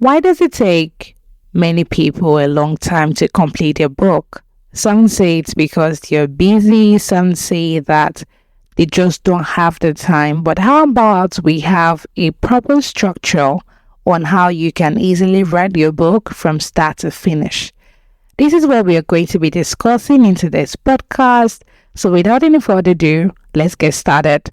Why does it take many people a long time to complete a book? Some say it's because they're busy, some say that they just don't have the time. But how about we have a proper structure on how you can easily write your book from start to finish? This is where we are going to be discussing into this podcast. So without any further ado, let's get started.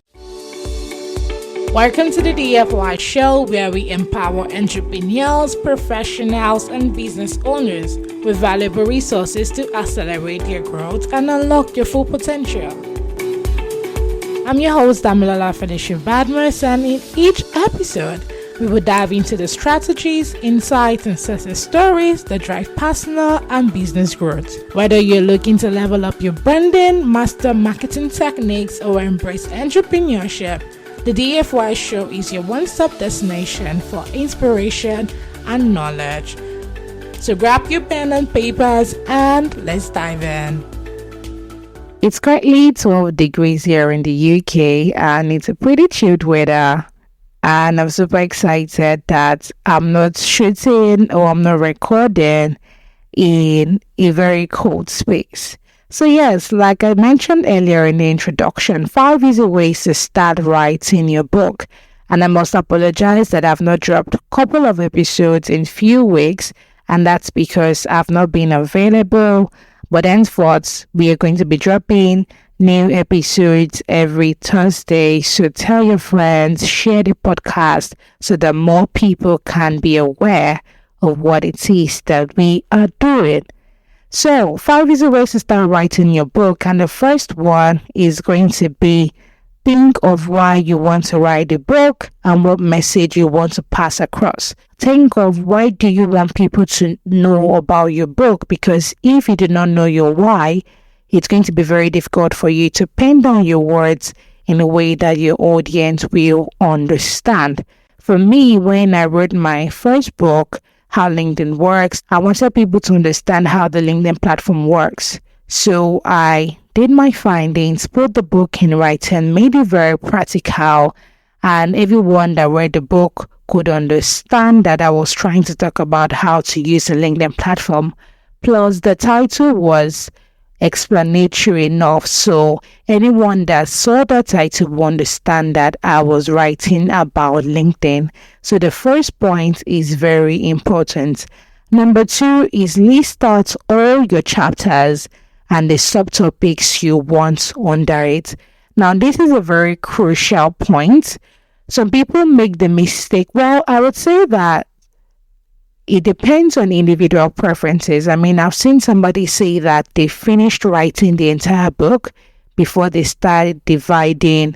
Welcome to the DFY show, where we empower entrepreneurs, professionals, and business owners with valuable resources to accelerate their growth and unlock your full potential. I'm your host, Damilola Felicia Badmus, and in each episode, we will dive into the strategies, insights, and success stories that drive personal and business growth. Whether you're looking to level up your branding, master marketing techniques, or embrace entrepreneurship, the DFY show is your one-stop destination for inspiration and knowledge. So grab your pen and papers and let's dive in. It's currently 12 degrees here in the UK and it's a pretty chilled weather. And I'm super excited that I'm not shooting or I'm not recording in a very cold space. So yes, like I mentioned earlier in the introduction, 5 easy ways to start writing your book. And I must apologize that I've not dropped a couple of episodes in few weeks, and that's because I've not been available. But henceforth, we are going to be dropping new episodes every Thursday. So tell your friends, share the podcast so that more people can be aware of what it is that we are doing. So, 5 easy ways to start writing your book, and the first one is going to be think of why you want to write the book and what message you want to pass across. Think of why do you want people to know about your book, because if you do not know your why, it's going to be very difficult for you to pen down your words in a way that your audience will understand. For me, when I wrote my first book, How LinkedIn Works, I wanted people to understand how the LinkedIn platform works. So I did my findings, put the book in writing, made it very practical, and everyone that read the book could understand that I was trying to talk about how to use the LinkedIn platform. Plus, the title was explanatory enough, so anyone that saw the title will understand that I was writing about LinkedIn. So the first point is very important. Number 2 is list out all your chapters and the subtopics you want under it. Now, this is a very crucial point. Some people make the mistake. Well, I would say that it depends on individual preferences. I mean, I've seen somebody say that they finished writing the entire book before they started dividing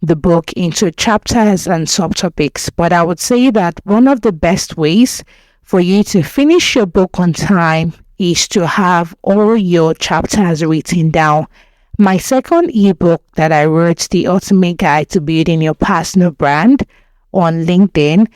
the book into chapters and subtopics. But I would say that one of the best ways for you to finish your book on time is to have all your chapters written down. My second ebook that I wrote, The Ultimate Guide to Building Your Personal Brand on LinkedIn,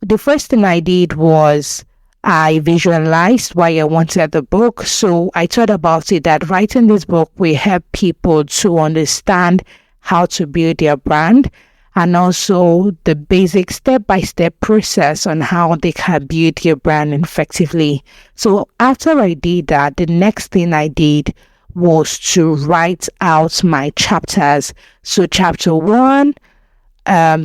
the first thing I did was I visualized why I wanted the book. So I thought about it that writing this book will help people to understand how to build their brand and also the basic step-by-step process on how they can build their brand effectively. So after I did that, the next thing I did was to write out my chapters. So chapter 1,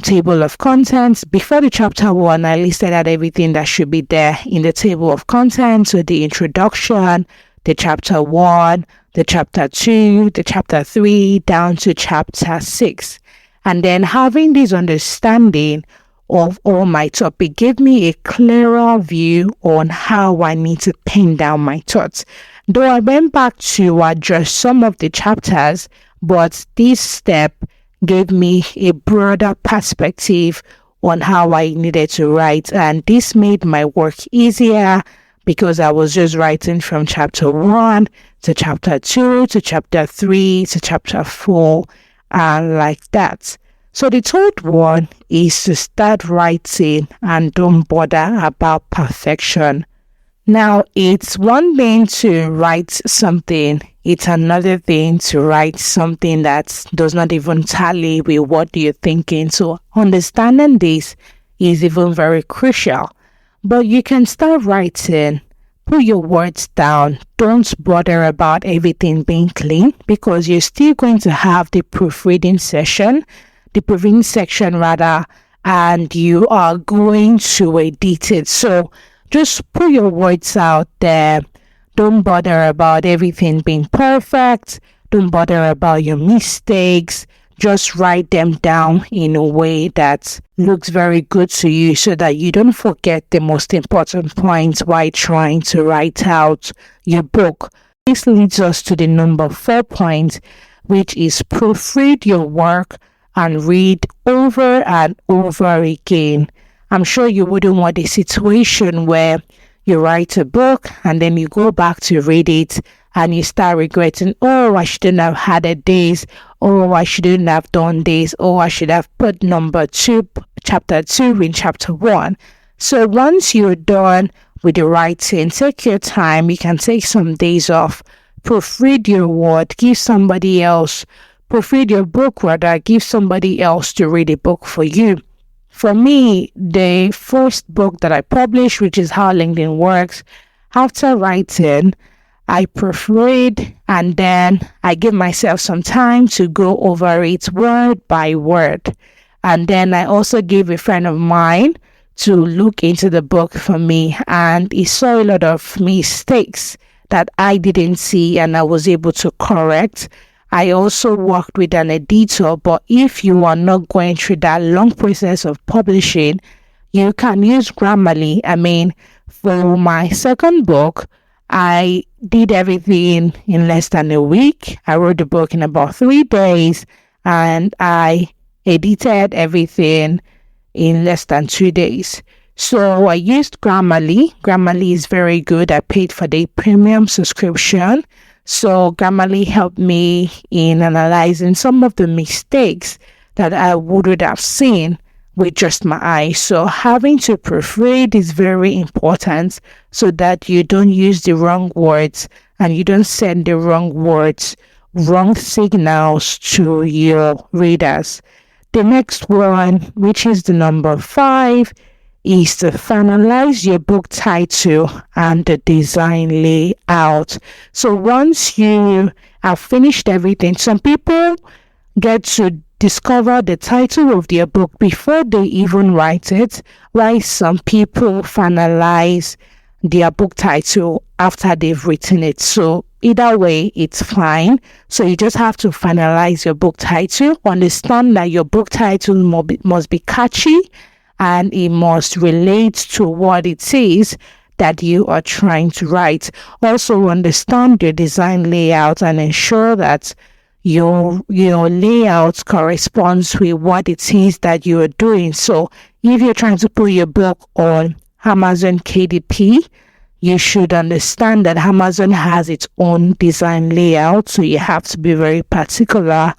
table of contents. Before the chapter 1, I listed out everything that should be there in the table of contents. So the introduction, the chapter 1, the chapter 2, the chapter 3, down to chapter 6. And then having this understanding of all my topic gave me a clearer view on how I need to pen down my thoughts. Though I went back to adjust some of the chapters, but this step gave me a broader perspective on how I needed to write, and this made my work easier because I was just writing from chapter 1 to chapter 2 to chapter 3 to chapter 4 and like that. So the third one is to start writing and don't bother about perfection. Now, it's one thing to write something, it's another thing to write something that does not even tally with what you're thinking. So understanding this is even very crucial. But you can start writing. Put your words down. Don't bother about everything being clean, because you're still going to have the proofreading section, and you are going to edit it. So just put your words out there. Don't bother about everything being perfect. Don't bother about your mistakes. Just write them down in a way that looks very good to you, so that you don't forget the most important points while trying to write out your book. This leads us to the number 4 point, which is proofread your work and read over and over again. I'm sure you wouldn't want a situation where you write a book and then you go back to read it and you start regretting, oh, I shouldn't have had it this, oh, I shouldn't have done this, oh, I should have put chapter 2 in chapter 1. So once you're done with the writing, take your time. You can take some days off, proofread your word, proofread your book rather, give somebody else to read a book for you. For me, the first book that I published, which is How LinkedIn Works, after writing, I proofread and then I give myself some time to go over it word by word. And then I also gave a friend of mine to look into the book for me, and he saw a lot of mistakes that I didn't see and I was able to correct. I also worked with an editor, but if you are not going through that long process of publishing, you can use Grammarly. For my second book, I did everything in less than a week. I wrote the book in about 3 days and I edited everything in less than 2 days. So I used Grammarly. Grammarly is very good. I paid for the premium subscription. So Grammarly helped me in analyzing some of the mistakes that I wouldn't have seen with just my eyes. So having to proofread is very important, so that you don't use the wrong words and you don't send the wrong signals to your readers. The next one, which is the number 5, is to finalize your book title and the design layout. So once you have finished everything, some people get to discover the title of their book before they even write it, while some people finalize their book title after they've written it. So either way, it's fine. So you just have to finalize your book title. Understand that your book title must be catchy and it must relate to what it is that you are trying to write. Also understand your design layout and ensure that your layout corresponds with what it is that you are doing. So if you're trying to put your book on Amazon KDP, you should understand that Amazon has its own design layout, so you have to be very particular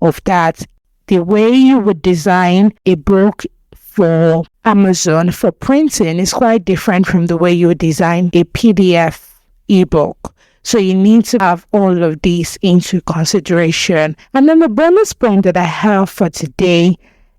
of that. The way you would design a book for Amazon for printing is quite different from the way you would design a PDF ebook. So you need to have all of these into consideration. And then the bonus point that I have for today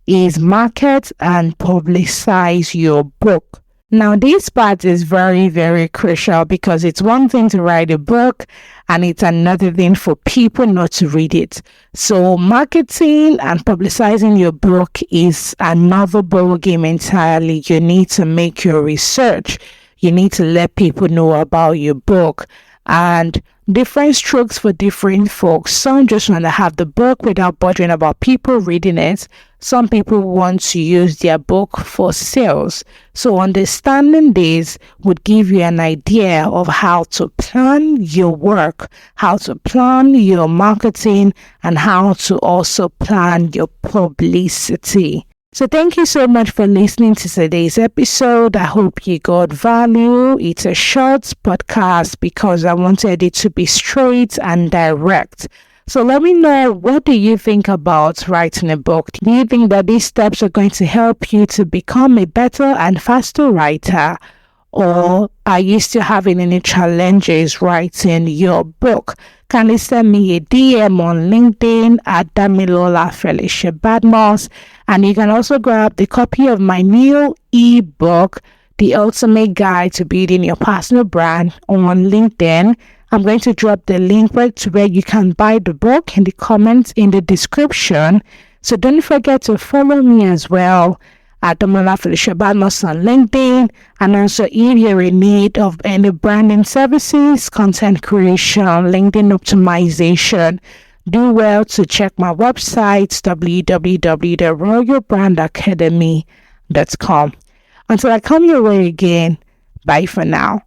is market and publicize your book. Now, this part is very, very crucial, because it's one thing to write a book and it's another thing for people not to read it. So marketing and publicizing your book is another ball game entirely. You need to make your research. You need to let people know about your book. And different strokes for different folks. Some just want to have the book without bothering about people reading it. Some people want to use their book for sales. So understanding this would give you an idea of how to plan your work, how to plan your marketing, and how to also plan your publicity. So thank you so much for listening to today's episode. I hope you got value. It's a short podcast because I wanted it to be straight and direct. So let me know, what do you think about writing a book? Do you think that these steps are going to help you to become a better and faster writer? Or are you still having any challenges writing your book? Kindly send me a DM on LinkedIn at Damilola Felicia Badmoss. And you can also grab the copy of my new ebook, The Ultimate Guide to Building Your Personal Brand on LinkedIn. I'm going to drop the link right to where you can buy the book in the comments in the description. So don't forget to follow me as well at Damola Felicia Badmus on LinkedIn. And also, if you're in need of any branding services, content creation, LinkedIn optimization, do well to check my website, www.royalbrandacademy.com. Until I come your way again, bye for now.